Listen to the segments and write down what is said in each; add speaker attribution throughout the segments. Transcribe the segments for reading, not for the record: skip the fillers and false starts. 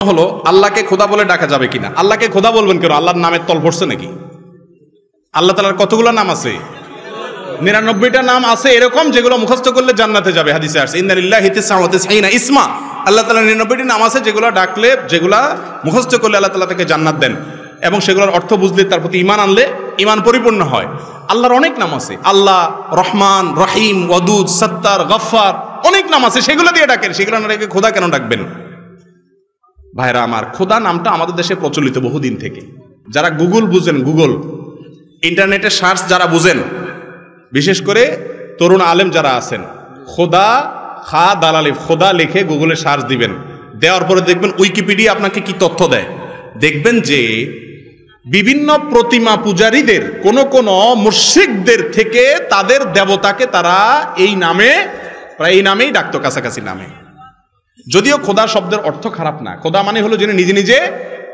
Speaker 1: হলো আল্লাহকে খোদা বলে ডাকা যাবে কিনা। আল্লাহকে খোদা বলবেন কেন? আল্লাহর নামের তল পড়ছে নাকি? আল্লাহ তাআলার কতগুলো নাম আছে? 99টা নাম আছে এরকম যেগুলো মুখস্থ করলে জান্নাতে যাবে। হাদিসে আসছে ইন্না লিল্লাহি 99 ইসমা, আল্লাহ তাআলার 99টি নাম আছে যেগুলো ডাকলে, যেগুলা মুখস্থ করলে আল্লাহ তাআলা তাকে জান্নাত দেন, এবং সেগুলোর অর্থ বুঝলে তার প্রতি ঈমান আনলে ঈমান পরিপূর্ণ হয়। আল্লাহর অনেক নাম আছে, আল্লাহ, রহমান, রহিম, ওয়াদুদ, সত্তার, গফফার, অনেক নাম আছে, সেগুলো দিয়ে ডাকেন। সেগুলো না রেখে খোদা কেন ডাকবেন? ভাইরা আমার, খোদা নামটা আমাদের দেশে প্রচলিত বহুদিন থেকে। যারা গুগল বুঝেন, গুগল ইন্টারনেটে সার্চ যারা বুঝেন, বিশেষ করে তরুণ আলেম যারা আছেন, খোদা খা দালালি খোদা লিখে গুগলে সার্চ দিবেন, দেওয়ার পরে দেখবেন উইকিপিডিয়া আপনাকে কি তথ্য দেয়। দেখবেন যে বিভিন্ন প্রতিমা পূজারীদের কোন কোন মুশরিকদের থেকে তাদের দেবতাকে তারা এই নামে, প্রায় এই নামেই ডাকতো, কাছাকাছি নামে। যদিও খোদা শব্দের অর্থ খারাপ না, খোদা মানে হলো যিনি নিজে নিজে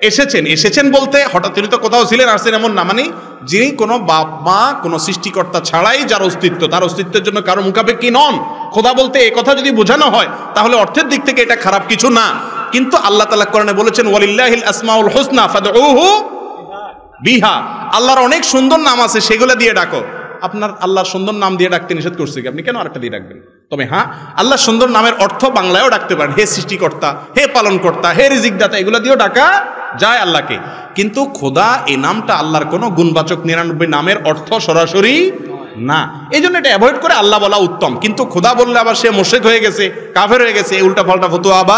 Speaker 1: এসেছেন। এসেছেন বলতে হঠাৎ তিনি তো কোথাও ছিলেন আসছেন এমন না, মানে যিনি কোনো বাপ মা, কোনো সৃষ্টিকর্তা ছাড়াই যার অস্তিত্ব, তার অস্তিত্বের জন্য কারো মুখাপেক্ষী নন। খোদা বলতে এই কথা যদি বোঝানো হয় তাহলে অর্থের দিক থেকে এটা খারাপ কিছু না। কিন্তু আল্লাহ তাআলা কোরআনে বলেছেন ওয়ালিল্লাহিল আসমাউল হুসনা ফাদউহু বিহা, আল্লাহর অনেক সুন্দর নাম আছে, সেগুলো দিয়ে ডাকো। আপনার আল্লাহর সুন্দর নাম দিয়ে ডাকতে নিষেধ করছে কি? আপনি কেন আরেকটা দিয়ে ডাকবেন? তবে হ্যাঁ, আল্লাহর সুন্দর নামের অর্থ বাংলায়ও ডাকতে পারেন, হে সৃষ্টিকর্তা, হে পালনকর্তা, হে রিজিকদাতা, এগুলো দিয়েও ডাকা যায় আল্লাহকে। কিন্তু খোদা এই নামটা আল্লাহর কোনো গুণবাচক 99 নামের অর্থ সরাসরি না, এই জন্য এটা অ্যাভয়েড করে আল্লাহ বলা উত্তম। কিন্তু খোদা বললে আবার সে মুশরিক হয়ে গেছে, কাফের হয়ে গেছে, এই উল্টা পাল্টা ফতোয়া আবার